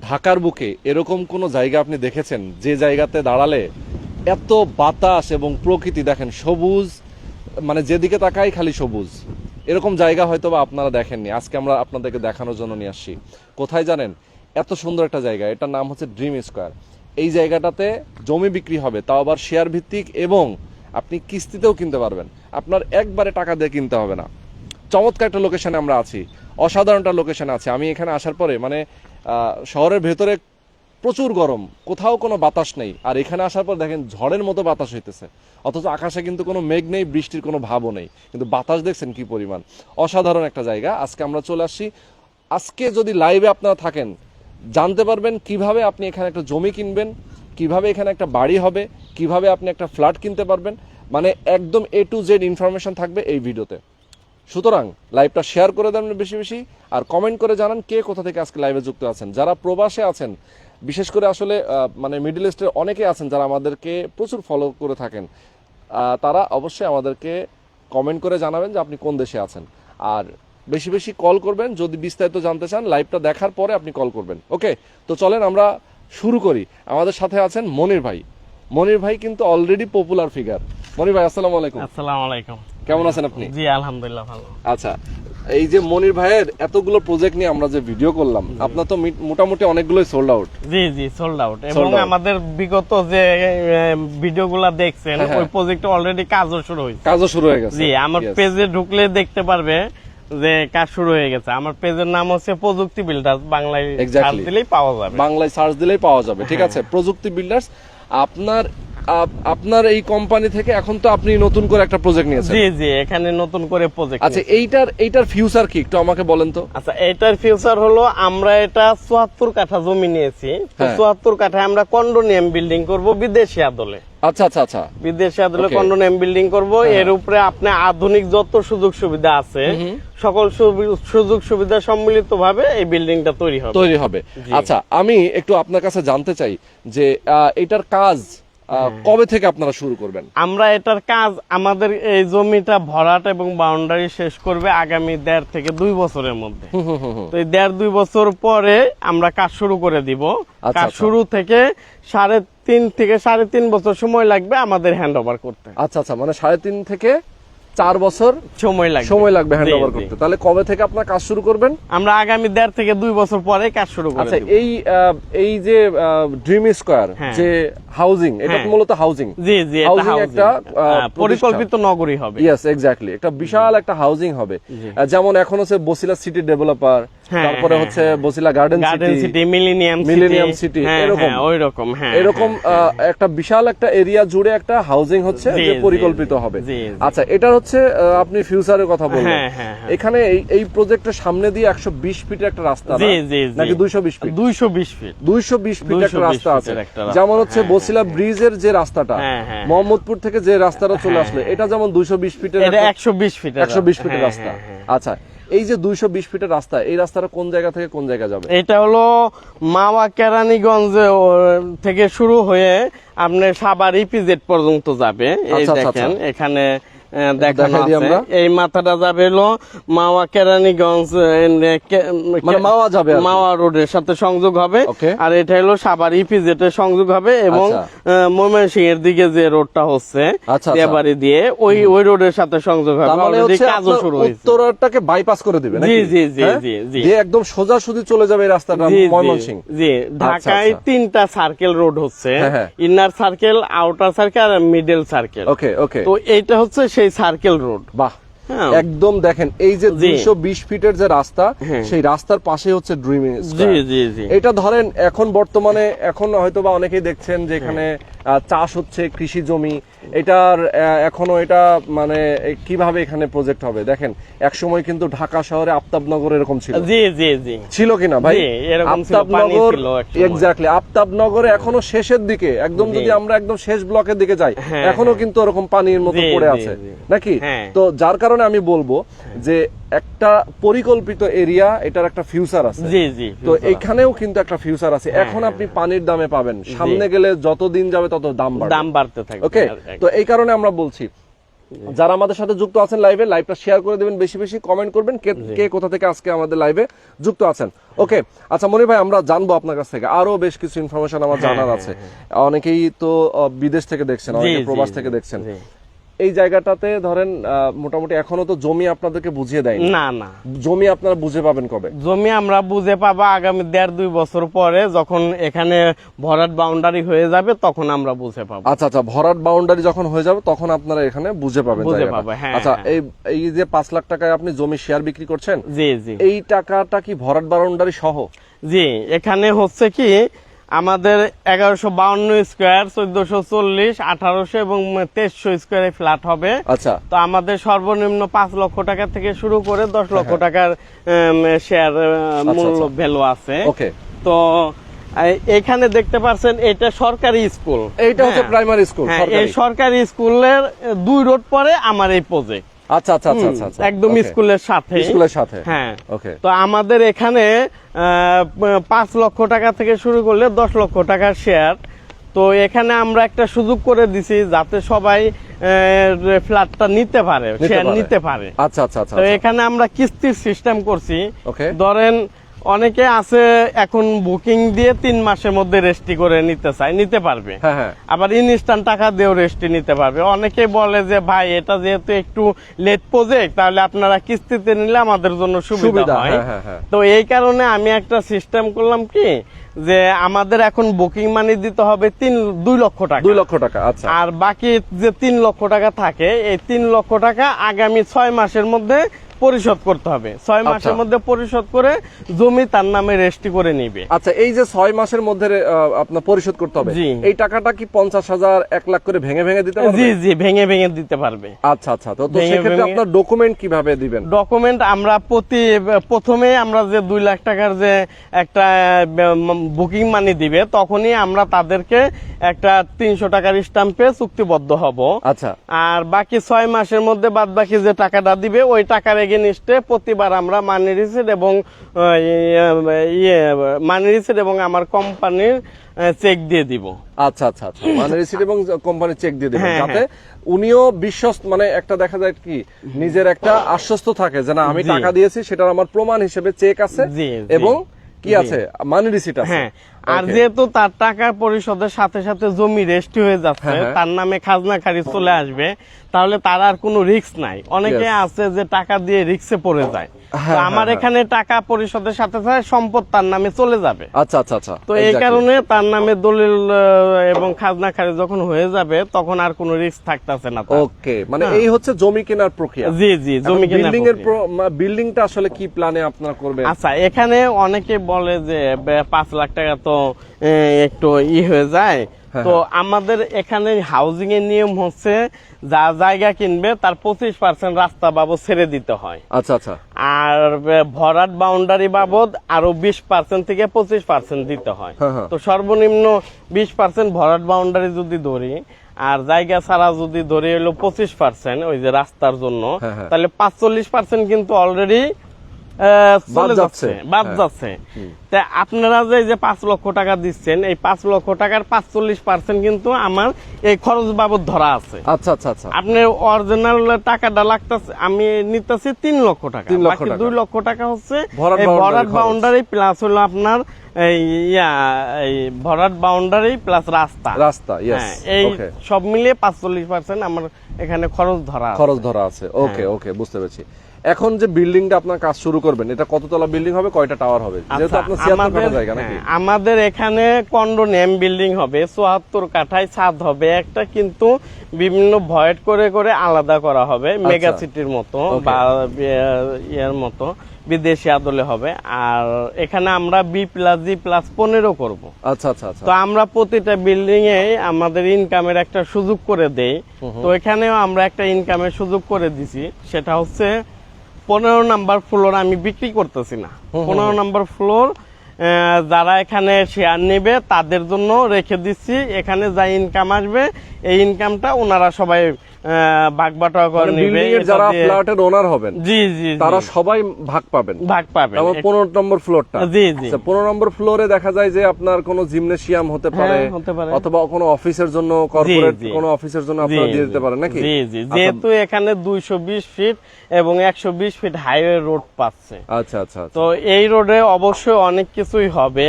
ঢাকার বুকে এরকম কোনো জায়গা আপনি দেখেছেন যে জায়গাতে দাঁড়ালে এত বাতাস এবং প্রকৃতি, দেখেন সবুজ, মানে যেদিকে তাকাই খালি সবুজ, এরকম জায়গা হয়তো বা আপনারা দেখেননি। আজকে আমরা আপনাদেরকে দেখানোর জন্য নিয়ে আসছি। কোথায় জানেন? এত সুন্দর একটা জায়গা, এটার নাম হচ্ছে ড্রিম স্কোয়ার। এই জায়গাটাতে জমি বিক্রি হবে, তাও আবার শেয়ার ভিত্তিক, এবং আপনি কিস্তিতেও কিনতে পারবেন। আপনার একবারে টাকা দিয়ে কিনতে হবে না। চমৎকার একটা লোকেশনে আমরা আছি, অসাধারণ একটা লোকেশনে আছে। আমি এখানে আসার পরে মানে শহরের ভেতরে প্রচুর গরম, কোথাও কোনো বাতাস নেই, আর এখানে আসার পর দেখেন ঝড়ের মতো বাতাস হইতেছে, অথচ আকাশে কিন্তু কোনো মেঘ নেই, বৃষ্টির কোনো ভাবও নেই, কিন্তু বাতাস দেখছেন কি পরিমাণ। অসাধারণ একটা জায়গা। আজকে আমরা চলে আসছি। আজকে যদি লাইভে আপনারা থাকেন, জানতে পারবেন কিভাবে আপনি এখানে একটা জমি কিনবেন, কিভাবে এখানে একটা বাড়ি হবে, কিভাবে আপনি একটা ফ্ল্যাট কিনতে পারবেন, মানে একদম A to Z ইনফরমেশন থাকবে এই ভিডিওতে। সুতরাং লাইভটা শেয়ার করে দেন বেশি বেশি, আর কমেন্ট করে জানান কে কোথা থেকে আজকে লাইভে যুক্ত আছেন। যারা প্রবাসে আছেন, বিশেষ করে আসলে মানে মিডল ইস্টের অনেকে আছেন যারা আমাদেরকে প্রচুর ফলো করে থাকেন, তারা অবশ্যই আমাদেরকে কমেন্ট করে জানাবেন যে আপনি কোন দেশে আছেন। আর বেশি বেশি কল করবেন যদি বিস্তারিত জানতে চান, লাইভটা দেখার পরে আপনি কল করবেন। ওকে, তো চলেন আমরা শুরু করি। আমাদের সাথে আছেন মনির ভাই। মনির ভাই কিন্তু অলরেডি পপুলার ফিগার। মনির ভাই আসসালামু আলাইকুম। আসসালামু আলাইকুম। কেমন আছেন আপনি? জি আলহামদুলিল্লাহ ভালো। আচ্ছা, এই যে মনির ভাইয়ের এতগুলো প্রজেক্ট নিয়ে আমরা যে ভিডিও করলাম, আপনার তো মোটামুটি অনেকগুলোই সোল্ড আউট। জি জি সোল্ড আউট, এবং আমাদের বিগত যে ভিডিওগুলো দেখছেন ওই প্রজেক্টে অলরেডি কাজও শুরু হয়েছে। গেছে। জি, আমার পেজে ঢুকলে দেখতে পারবে যে কাজ শুরু হয়ে গেছে। আমার পেজের নাম হচ্ছে প্রযুক্তি বিল্ডার্স, বাংলায় সার্চ দিলেই পাওয়া যাবে। বাংলায় সার্চ দিলেই পাওয়া যাবে, ঠিক আছে। প্রযুক্তি বিল্ডার্স। আপনার এই কোম্পানি থেকে এখন তো আপনি নতুন করে একটা প্রজেক্ট নিয়েছেন। জি জি, এখানে নতুন করে প্রজেক্ট। আচ্ছা, এইটার ফিউচার কি একটু আমাকে বলেন তো। আচ্ছা, এটার ফিউচার হলো আমরা এটা ৭৪ কাঠা জমি নিয়েছি। ৭৪ কাঠায় আমরা কন্ডোনিয়াম বিল্ডিং করব বিদেশি আদলে। আচ্ছা আচ্ছা আচ্ছা, বিদেশি আদলে কন্ডোনিয়াম বিল্ডিং করব। এর উপরে আপনি আধুনিক যত সুযোগ সুবিধা আছে সকল সুযোগ সুবিধা সম্মিলিত ভাবে এই বিল্ডিংটা তৈরি হবে। আচ্ছা, আমি একটু আপনার কাছে জানতে চাই যে এটার কাজ কবে থেকে আপনারা শুরু করবেন? আমরা এটার কাজ, আমাদের এই জমিটা ভরাট এবং বাউন্ডারি শেষ করবে আগামী ১.৫ থেকে ২ বছরের মধ্যে। তো এই ১.৫-২ বছর পরে আমরা কাজ শুরু করে দিব। কাজ শুরু থেকে ৩.৫ থেকে ৩.৫ বছর সময় লাগবে আমাদের হ্যান্ড ওভার করতে। আচ্ছা আচ্ছা, মানে ৩.৫ থেকে ৪ বছর সময় লাগবে হ্যান্ড ওভার করতে। তাহলে কবে থেকে আপনার কাজ শুরু করবেন? আমরা আগামী ১.৫ থেকে ২ বছর পরে কাজ শুরু করব। আচ্ছা, এই যে ড্রিম স্কয়ার যে হাউজিং, এটা মূলত হাউজিং। জি জি, এটা হাউজিং একটা পরিকল্পিত নগরী হবে। ইয়েস, এক্স্যাক্টলি, একটা বিশাল একটা হাউজিং হবে। যেমন এখন হচ্ছে বসিলা সিটি ডেভেলপার, তারপরে হচ্ছে Basila garden city, millennium city, এরকম একটা বিশাল একটা এরিয়া জুড়ে একটা হাউজিং হচ্ছে যে পরিকল্পিত হবে। আচ্ছা, এটা হচ্ছে আপনি ফিউচারের কথা বললেন। এখানে এই প্রজেক্টের সামনে দিয়ে ১২০ ফিটের একটা রাস্তা, নাকি ২২০ ফিট? ২২০ ফিট একটা রাস্তা আছে। যেমন হচ্ছে বসিলা ব্রিজের যে রাস্তাটা মোহাম্মদপুর থেকে যে রাস্তাটা চলে আসলে, এটা যেমন ২২০ ফিটের, ১২০ ফিটের রাস্তা। আচ্ছা, এই যে ২২০ ফিটের রাস্তা, এই রাস্তাটা কোন জায়গা থেকে কোন জায়গা যাবে? এটা হলো মাওয়া কেরানীগঞ্জ থেকে শুরু হয়ে আপনার সাভার ইপিজেড পর্যন্ত যাবে। এই দেখেন এখানে দেখানো আছে। এই মাথাটা যাবে হলো মাওয়া কেরানীগঞ্জ, মানে মাওয়া রোডের সাথে সংযোগ হবে। আর এটা হলো সাভার ইপিজেড এর সংযোগ হবে, এবং ময়মনসিংহ এর দিকে যে রোডটা হচ্ছে দেবাড়ি দিয়ে ওই রোডের সাথে সংযোগ হবে। অলরেডি কাজও শুরু হয়েছে। উত্তরটাকে বাইপাস করে দিবে নাকি? জি জি জি জি, যে একদম সোজাসুজি চলে যাবে এই রাস্তাটা ময়মনসিংহ। জি, ঢাকায় ৩টা সার্কেল রোড হচ্ছে, ইনার সার্কেল, আউটার সার্কেল আর মিডল সার্কেল। ওকে ওকে, তো এইটা হচ্ছে সেই সার্কেল রোড। বাহ, একদম দেখেন এই যে ২২০ ফিটের যে রাস্তা, সেই রাস্তার পাশে হচ্ছে ড্রিম স্কয়ার। এটা ধরেন এখন বর্তমানে এখন হয়তো বা অনেকেই দেখছেন যে এখানে চাষ হচ্ছে, কৃষি জমি। এটার এখনো এটা মানে কিভাবে এখানে প্রজেক্ট হবে দেখেন। এক সময় কিন্তু ঢাকা শহরে আফতাবনগর এরকম ছিল। জি জি জি, ছিল কিনা ভাই? আফতাবনগর, এক্স্যাক্টলি, আফতাবনগরে এখনো শেষের দিকে, একদম যদি আমরা একদম শেষ ব্লকের দিকে যাই, এখনো কিন্তু ওরকম পানির মতো পড়ে আছে নাকি? তো যার কারণে আমি বলবো যে একটা পরিকল্পিত এরিয়া, এটার একটা ফিউচার আছে। জি জি, তো এখানেও কিন্তু একটা ফিউচার আছে। এখন আপনি পানির দামে পাবেন, সামনে গেলে যত দিন যাবে তত দাম বাড়তে থাকবে। ওকে, তো এই কারণে আমরা বলছি যারা আমাদের সাথে যুক্ত আছেন লাইভে, লাইভটা শেয়ার করে দেবেন, বেশি বেশি কমেন্ট করবেন কে কোথা থেকে আজকে আমাদের লাইভে যুক্ত আছেন। ওকে, আচ্ছা মনির ভাই, আমরা জানবো আপনার কাছ থেকে আরো বেশ কিছু ইনফরমেশন আমার জানার আছে। অনেকেই তো বিদেশ থেকে দেখছেন, অনেকে প্রবাস থেকে দেখছেন। এই জায়গাটাতে ধরেন মোটামুটি এখনো তো জমি আপনাদেরকে বুঝিয়ে দেয়নি। না না, জমি আপনারা বুঝে পাবেন কবে? জমি আমরা বুঝে পাবো আগামী 1.5-2 বছর পরে, যখন এখানে ভরাট বাউন্ডারি হয়ে যাবে তখন আমরা বুঝে পাবো। আচ্ছা আচ্ছা, ভরাট বাউন্ডারি যখন হয়ে যাবে তখন আপনারা এখানে বুঝে পাবেন জায়গাটা। আচ্ছা, এই যে 5 লাখ টাকায় আপনি জমি শেয়ার বিক্রি করছেন, জি জি, এই টাকাটা কি ভরাট বাউন্ডারি সহ? জি, এখানে হচ্ছে কি আমাদের 1152 স্কোয়ার, 1440, 1800 এবং 2300 স্কোয়ারে ফ্ল্যাট হবে। আচ্ছা, তো আমাদের সর্বনিম্ন 5 লক্ষ টাকা থেকে শুরু করে 10 লক্ষ টাকার শেয়ার মূল্য ভ্যালু আছে। ওকে, তো এখানে দেখতে পাচ্ছেন এটা সরকারি স্কুল, এইটা হচ্ছে প্রাইমারি স্কুল। এই সরকারি স্কুলের 2 রোড পরে আমার এই প্রজেক্ট। আচ্ছা আচ্ছা আচ্ছা আচ্ছা, একদম স্কুলের সাথে। হ্যাঁ, ওকে। তো আমাদের এখানে 5 লক্ষ টাকা থেকে শুরু করলে 10 লক্ষ টাকার শেয়ার। তো এখানে আমরা একটা সুযোগ করে দিছি যাতে সবাই ফ্ল্যাটটা নিতে পারে, শেয়ার নিতে পারে। আচ্ছা আচ্ছা আচ্ছা, তো এখানে আমরা কিস্তির সিস্টেম করছি। ওকে, ধরেন অনেকে আছে এখন বুকিং দিয়ে 3 মাসের মধ্যে রেস্টি করে নিতে চায়, নিতে পারবে। আবার ইনস্ট্যান্ট টাকা দিয়েও রেস্টি নিতে পারবে। অনেকে বলে যে ভাই এটা যেহেতু একটু লেট প্রজেক্ট, তাহলে আপনারা কিস্তিতে নিলে আমাদের জন্য সুবিধা হয়। তো এই কারণে আমি একটা সিস্টেম করলাম কি, যে আমাদের এখন বুকিং মানি দিতে হবে 2 লক্ষ টাকা। 2 লক্ষ টাকা, আচ্ছা। আর বাকি যে 3 লক্ষ টাকা থাকে, এই 3 লক্ষ টাকা আগামী 6 মাসের মধ্যে পরিশোধ করতে হবে। 6 মাসের মধ্যে পরিশোধ করে জমি তার নামে রেজিস্ট্রি করে নিবে। আচ্ছা, এই যে 6 মাসের মধ্যে আপনার পরিশোধ করতে হবে, এই টাকাটা কি 50,000 1 লাখ করে ভেঙে ভেঙে দিতে পারবে? জি জি, ভেঙে ভেঙে দিতে পারবে। আচ্ছা আচ্ছা, তো সেক্ষেত্রে আপনার ডকুমেন্ট কিভাবে দিবেন? ডকুমেন্ট আমরা প্রথমে আমরা যে 2 লাখ টাকার যে একটা বুকিং মানি দিবে, তখনই আমরা তাদেরকে একটা 300 টাকার স্ট্যাম্পে চুক্তিবদ্ধ হব। আচ্ছা, আর বাকি 6 মাসের মধ্যে বাদ বাকি যে টাকাটা দিবে, ওই টাকার এগেইনস্টে প্রতিবার আমরা মানি রিসিট এবং আমার কোম্পানির চেক দিয়ে দিব। আচ্ছা আচ্ছা আচ্ছা, মানি রিসিট এবং কোম্পানির চেক দিয়ে দিবেন, যাতে উনিও বিশ্বস্ত, মানে একটা দেখা যায় কি নিজের একটা আশ্বস্ত থাকে যে না আমি টাকা দিয়েছি, সেটার আমার প্রমাণ হিসেবে চেক আছে এবং কি আছে, মানি রিসিট আছে। হ্যাঁ, আর যেহেতু তার টাকা পরিশোধের সাথে সাথে জমি রেজিস্ট্রি হয়ে যাচ্ছে, তার নামে খাজনা খারিজ চলে আসবে, তাহলে তার আর কোনো রিস্ক নাই। অনেকে আছে যে টাকা দিয়ে রিস্কে পড়ে যায়। আমার এখানে টাকা পরিশোধের সাথে সাথে সম্পদ তার নামে চলে যাবে। আচ্ছা আচ্ছা আচ্ছা, তো এই কারণে তার নামে দলিল এবং খাজনা খারিজ যখন হয়ে যাবে, তখন আর কোনো রিস্ক থাকতেছে না। ওকে, মানে এই হচ্ছে জমি কেনার প্রক্রিয়া। জি জি, জমি কেনার বিল্ডিংটা আসলে কি প্ল্যানে আপনারা করবেন? আচ্ছা, এখানে অনেকে বলে যে 5 লাখ টাকা তো একটু হয়ে যায়। তো আমাদের এখানে হাউজিং এর নিয়ম হচ্ছে যা জায়গা কিনবে তার 25% রাস্তা বাবদ ছেড়ে দিতে হয়। আচ্ছা আচ্ছা, আর ভরাট বাউন্ডারি বাবদ আরো 20% থেকে 25% দিতে হয়। তো সর্বনিম্ন 20% ভরাট বাউন্ডারি যদি ধরি, আর জায়গা ছাড়া যদি ধরি হলো 25% ওই যে রাস্তার জন্য, তাহলে 45% কিন্তু অলরেডি বাদ যাচ্ছে। তা আপনারা যে 5 লক্ষ টাকা দিচ্ছেন, এই 5 লক্ষ টাকার 45% কিন্তু আমার এই খরচ বাবদ ধরা আছে। আচ্ছা আচ্ছা আচ্ছা, আপনার অরিজিনাল টাকাটা লাগতেছে, আমি নিতেছি 3 লক্ষ টাকা, বাকি 2 লক্ষ টাকা হচ্ছে ভরাট বাউন্ডারি প্লাস হলো আপনার এই ভরাট বাউন্ডারি প্লাস রাস্তা। এই সব মিলিয়ে 45% আমার এখানে খরচ ধরা আছে। ওকে ওকে, বুঝতে পেরেছি। এখন যে বিল্ডিংটা আপনার কাজ শুরু করবেন, এটা কততলা বিল্ডিং হবে, কয়টা টাওয়ার হবে? যেহেতু আপনার 76 কাঠা জায়গা নাকি? আমাদের এখানে কন্ডোনেম বিল্ডিং হবে, 74 কাঠায় ছাদ হবে একটা, কিন্তু বিভিন্ন ভয়েড করে করে আলাদা করা হবে, মেগা সিটির মতো বা এর মতো বিদেশি আদলে হবে। আর এখানে আমরা B+G+15 করব। আচ্ছা আচ্ছা আচ্ছা, তো আমরা প্রতিটা বিল্ডিং এ আমাদের ইনকামের একটা সুযোগ করে দেই। তো এখানেও আমরা একটা ইনকামের সুযোগ করে দিছি, সেটা হচ্ছে 15 নাম্বার ফ্লোর আমি বিক্রি করতেছি না। 15 নাম্বার ফ্লোর যারা এখানে শেয়ার নেবে তাদের জন্য রেখে দিচ্ছি। এখানে যা ইনকাম আসবে, এই ইনকামটা ওনারা সবাই বাগবাটা করে নিবে। বিল্ডিং এর যারা ফ্ল্যাটের ওনার হবেন, জি জি, তারা সবাই ভাগ পাবেন। 15 নম্বর ফ্লোরটা। জি জি, 15 নম্বর ফ্লোরে দেখা যায় যে আপনার কোনো জিমনেশিয়াম হতে পারে, অথবা কোনো অফিসের জন্য, কর্পোরেট কোনো অফিসের জন্য আপনারা দিয়ে দিতে পারেন নাকি? জি জি, যেহেতু এখানে 220 ফিট এবং 120 ফিট হাইওয়ে রোড পাচ্ছে। আচ্ছা আচ্ছা, তো এই রোডে অবশ্যই অনেক কিছুই হবে।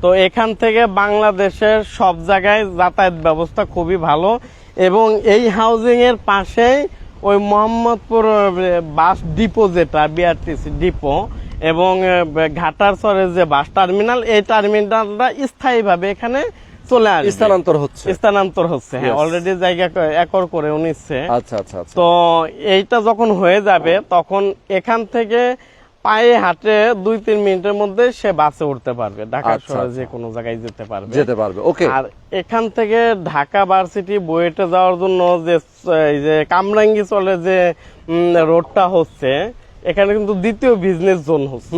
তো এখান থেকে বাংলাদেশের সব জায়গায় যাতায়াত ব্যবস্থা খুবই ভালো, এবং এই হাউজিং এর পাশেই ওই মোহাম্মদপুর বাস ডিপো, যেটা বিআরটিসি ডিপো, এবং ঘাটারচরের যে বাস টার্মিনাল, এই টার্মিনালটা স্থায়ীভাবে এখানে চলে আসবে, স্থানান্তর হচ্ছে। হ্যাঁ, অলরেডি জায়গা একর করে নিচ্ছে। আচ্ছা আচ্ছা। তো এইটা যখন হয়ে যাবে, তখন এখান থেকে পায়ে হাঁটে 2-3 মিনিটের মধ্যে সে বাসে উঠতে পারবে, ঢাকা শহরে যে কোনো জায়গায় যেতে পারবে। ওকে। আর এখান থেকে ঢাকা ভার্সিটি বুয়েটে যাওয়ার জন্য যে কামরাঙ্গি চলে যে রোডটা হচ্ছে, এখানে কিন্তু দ্বিতীয় বিজনেস জোন হচ্ছে।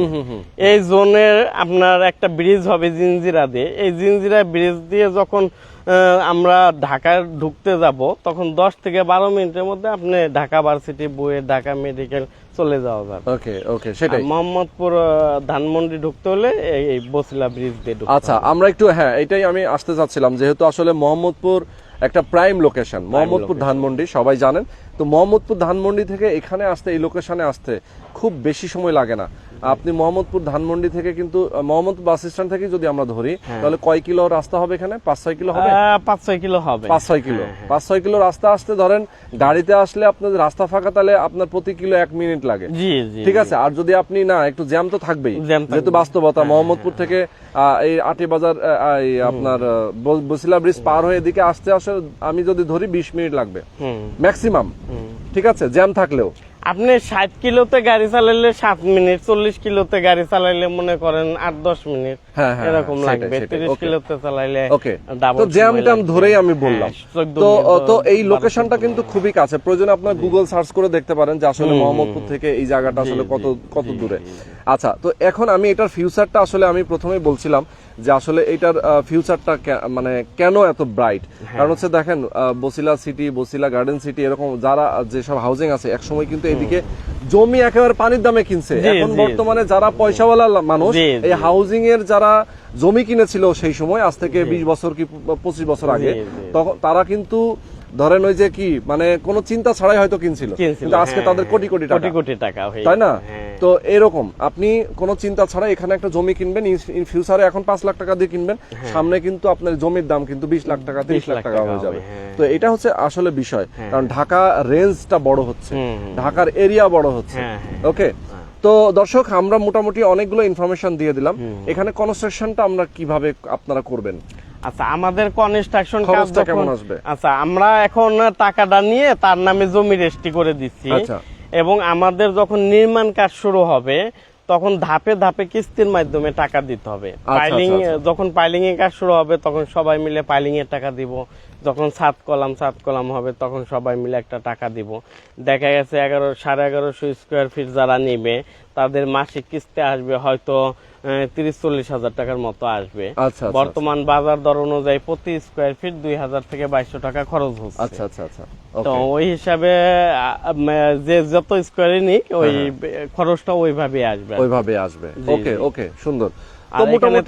এই জোনের আপনার একটা ব্রিজ হবে জিঞ্জিরা দিয়ে। এই জিঞ্জিরা ব্রিজ দিয়ে যখন আমরা ঢাকায় ঢুকতে যাব, তখন 10 থেকে 12 মিনিটের মধ্যে আপনি ঢাকা ভার্সিটি, বুয়েট, ঢাকা মেডিকেল চলে যাওয়া যাবে। ওকে ওকে, সেটাই। মোহাম্মদপুর ধানমন্ডি ঢুকতে হলে এই বসিলা ব্রিজ দিয়ে ঢুকতে। আচ্ছা, আমরা একটু, হ্যাঁ, এটাই আমি আসতে চাচ্ছিলাম, যেহেতু আসলে মোহাম্মদপুর একটা প্রাইম লোকেশন, মোহাম্মদপুর ধানমন্ডি সবাই জানেন। তো মোহাম্মদপুর ধানমন্ডি থেকে এখানে আসতে, এই লোকেশনে আসতে খুব বেশি সময় লাগে না। আপনি মোহাম্মদপুর ধানমন্ডি থেকে কিন্তু মোহাম্মদপুর বাস স্ট্যান্ড থেকে যদি আমরা ধরি, তাহলে কয় কিলো রাস্তা হবে এখানে? 5-6 কিলো হবে। 5-6 কিলো হবে। 5-6 কিলো, 5-6 কিলো রাস্তা আসতে ধরেন গাড়িতে আসলে আপনার রাস্তা ফাঁকা, তাহলে আপনার প্রতি কিলো 1 মিনিট লাগে। জি জি, ঠিক আছে। আর যদি আপনি না, একটু জ্যাম তো থাকবেই, যেহেতু বাস্তবতা। মোহাম্মদপুর থেকে এই আটি বাজার, আপনার বসিলা ব্রিজ পার হয়ে এদিকে আসতে আমি যদি ধরি 20 মিনিট লাগবে ম্যাক্সিমাম। ঠিক আছে, জ্যাম থাকলেও। আপনি 60 কিলোতে গাড়ি চালাইলে 7 মিনিট, 40 কিলোতে গাড়ি চালাইলে মনে করেন 8-10 মিনিট এরকম লাগবে। 30 কিলোতে চালাইলে তো জ্যাম ট্যাম ধরেই আমি বললাম। তো এই লোকেশনটা কিন্তু খুবই কাছে। প্রয়োজনে আপনার গুগল সার্চ করে দেখতে পারেন যে আসলে মোহাম্মদপুর থেকে এই জায়গাটা আসলে কত দূরে। আচ্ছা, তো এখন আমি এটার ফিউচারটা আসলে আমি প্রথমেই বলছিলাম যে আসলে এটার ফিউচারটা মানে কেন এত ব্রাইট। কারণ হচ্ছে দেখেন, Basila city, Basila garden city, এরকম যারা যেসব হাউজিং আছে, একসময় কিন্তু এদিকে জমি একেবারে পানির দামে কিনছে। এখন বর্তমানে যারা পয়সাওয়ালা মানুষ, এই হাউজিং এর যারা জমি কিনেছিল সেই সময়, আজ থেকে 20 বছর কি 25 বছর আগে, তখন তারা কিন্তু ধরেন ওই যে কি, মানে কোনো চিন্তা ছাড়াই হয়তো কিনছিল, কিন্তু আজকে তাদের কোটি কোটি টাকা, তাই না? তো এরকম আপনি কোনো চিন্তা ছাড়া এখানে একটা জমি কিনবেন, ইন ফিউচারে এখন 5 লাখ টাকা দিয়ে কিনবেন, সামনে কিন্তু আপনার জমির দাম কিন্তু 20 লাখ টাকা, 30 লাখ টাকা হয়ে যাবে। তো এটা হচ্ছে আসলে বিষয়, কারণ ঢাকা রেঞ্জটা বড় হচ্ছে, ঢাকার এরিয়া বড় হচ্ছে। ওকে। তো দর্শক, আমরা মোটামুটি অনেকগুলো ইনফরমেশন দিয়ে দিলাম। এখানে কনস্ট্রাকশনটা আমরা কিভাবে আপনারা করবেন? আচ্ছা, আমাদের কনস্ট্রাকশন কাজ কেমন আসবে? আচ্ছা, আমরা এখন টাকাটা নিয়ে তার নামে জমি রেজিস্ট্রি করে দিচ্ছি, এবং আমাদের যখন নির্মাণ কাজ শুরু হবে, তখন ধাপে ধাপে কিস্তির মাধ্যমে টাকা দিতে হবে। পাইলিং, যখন পাইলিং এর কাজ শুরু হবে, তখন সবাই মিলে পাইলিং এর টাকা দিব। যখন ছাদ কলাম হবে, তখন সবাই মিলে একটা টাকা দিব। দেখা গেছে 11,500 স্কোয়ার ফিট যারা নিবে, তাদের মাসিক কিস্তি আসবে হয়তো 30-40 হাজার টাকার মতো আসবে। বর্তমান বাজার দর অনুযায়ী প্রতি স্কোয়ার ফিট 2,000 থেকে 2,200 টাকা খরচ হচ্ছে। তো ওই হিসাবে যে যত স্কোয়ারে নিক, ওই খরচটা ওইভাবে আসবে। ওকে ওকে, সুন্দর।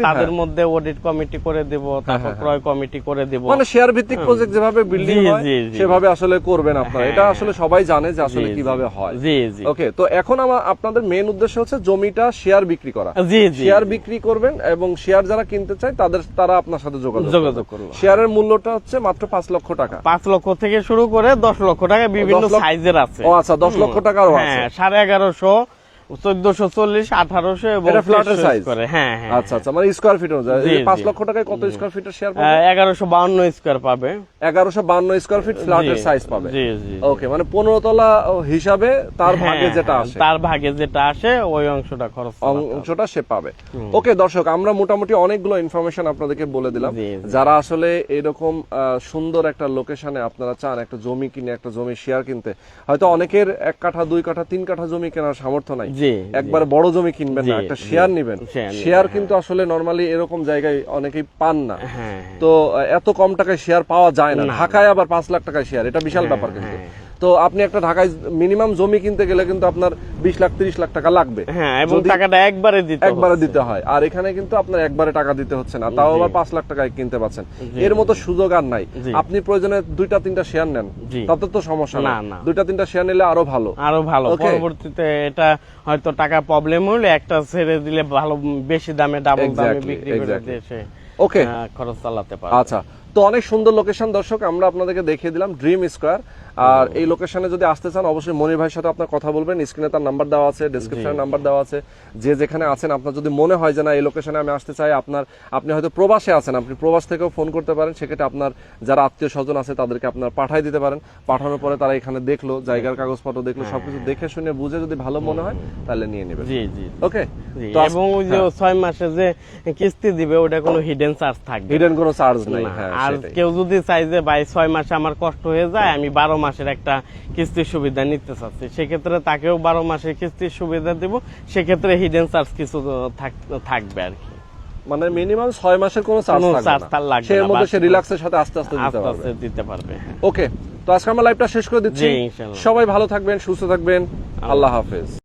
তাদের মধ্যে অডিট কমিটি করে দেব, তারপর ক্রয় কমিটি করে দেব, মানে শেয়ার ভিত্তিক প্রজেক্ট যেভাবে বিল্ডিং হয় সেভাবে আসলে করবেন আপনারা। এটা আসলে সবাই জানে যে আসলে কিভাবে হয়। ওকে। তো এখন আপনাদের মেইন উদ্দেশ্য হচ্ছে জমিটা শেয়ার বিক্রি করা। শেয়ার বিক্রি করবেন, এবং শেয়ার যারা কিনতে চায় তারা আপনার সাথে যোগাযোগ করবে। শেয়ারের মূল্যটা হচ্ছে মাত্র 5 লক্ষ টাকা। 5 লক্ষ থেকে শুরু করে 10 লক্ষ টাকা, বিভিন্ন সাইজের আছে। ও আচ্ছা, 10 লক্ষ টাকারও আছে। 1150, 1440, 1800 এবং ফ্ল্যাটের সাইজ করে। আচ্ছা আচ্ছা, মানে স্কয়ার ফিট অনুযায়ী 5 লক্ষ টাকায় কত স্কয়ার ফিটের শেয়ার পাবে? 1152 স্কয়ার পাবে। 1152 স্কয়ার ফিট ফ্ল্যাটের সাইজ পাবে। ওকে, মানে 15 তলা হিসাবে তার ভাগে যেটা আসে ওই অংশটা সে পাবে। ওকে দর্শক, আমরা মোটামুটি অনেকগুলো ইনফরমেশন আপনাদেরকে বলে দিলাম। যারা আসলে এরকম সুন্দর একটা লোকেশনে আপনারা চান একটা জমি কিনে, একটা জমি শেয়ার কিনতে, হয়তো অনেকের 1 কাঠা 2 কাঠা 3 কাঠা জমি কেনার সামর্থ্য নাই, একবার বড় জমি কিনবেন না, একটা শেয়ার নিবেন। শেয়ার কিন্তু আসলে নরমালি এরকম জায়গায় অনেকেই পান না। তো এত কম টাকায় শেয়ার পাওয়া যায় না। ঢাকায় আবার 5 লাখ টাকায় শেয়ার, এটা বিশাল ব্যাপার কিন্তু। তো আপনি একটা ঢাকায় মিনিমাম জমি কিনতে গেলে কিন্তু আপনার 20 লাখ 30 লাখ টাকা লাগবে। হ্যাঁ, এবং যদি টাকাটা একবারে একবারে দিতে হয়, আর এখানে কিন্তু আপনার একবারে টাকা দিতে হচ্ছে না, তাও আবার 5 লাখ টাকায় কিনতে পাচ্ছেন। এর মতো সুযোগ আর নাই। আপনি প্রয়োজনে 2-3টা শেয়ার নেন, তাতে তো সমস্যা না। 2-3টা শেয়ার নিলে আরো ভালো। পরবর্তীতে এটা হয়তো টাকা প্রবলেম হলে একটা ছেড়ে দিলে ভালো, বেশি দামে ডাবল দামে বিক্রি করে দেশে ওকে খরচ চালাতে পারে। আচ্ছা, তো অনেক সুন্দর লোকেশন দর্শক, আমরা আপনাদেরকে দেখিয়ে দিলাম ড্রিম স্কয়ার। আর এই লোকেশনে যদি আসতে চান অবশ্যই মনির ভাইয়ের সাথে আপনার কথা বলবেন। স্ক্রিনে তার নাম্বার দেওয়া আছে, ডেসক্রিপশনে নাম্বার দেওয়া আছে। যে যেখানে আছেন, আপনার যদি মনে হয় যে না এই লোকেশনে আমি আসতে চাই, আপনি হয়তো প্রবাসে আছেন, আপনি প্রবাস থেকেও ফোন করতে পারেন। সেক্ষেত্রে আপনার যারা আত্মীয় স্বজন আছে তাদেরকে আপনার পাঠাই দিতে পারেন। পাঠানোর পরে তারা এখানে দেখলো, জায়গার কাগজপত্র দেখলো, সবকিছু দেখে শুনে বুঝে যদি ভালো মনে হয় তাহলে নিয়ে নেবেন। জি জি ওকে। এবং ওই যে 6 মাসে যে কিস্তি দিবে ওটা কোনো হিডেন চার্জ থাকবে, হিডেন কোনো চার্জ নাই। হ্যাঁ, আর কেউ যদি চাই যে ভাই 6 মাসে আমার কষ্ট হয়ে যায়, আমি 12 মাসের একটা কিস্তির সুবিধা নিতে চাচ্ছি, সেক্ষেত্রে তাকেও 12 মাসের কিস্তির সুবিধা দিব। সেক্ষেত্রে হিডেন চার্জ কিছু থাকবে আর কি, মানে মিনিমাম 6 মাসের কোনো চার্জ লাগবে, সেই মধ্যে সে রিল্যাক্সের সাথে আস্তে আস্তে দিতে পারবে। ওকে, তো আজকে আমরা লাইভটা শেষ করে দিচ্ছি। সবাই ভালো থাকবেন, সুস্থ থাকবেন, আল্লাহ হাফেজ।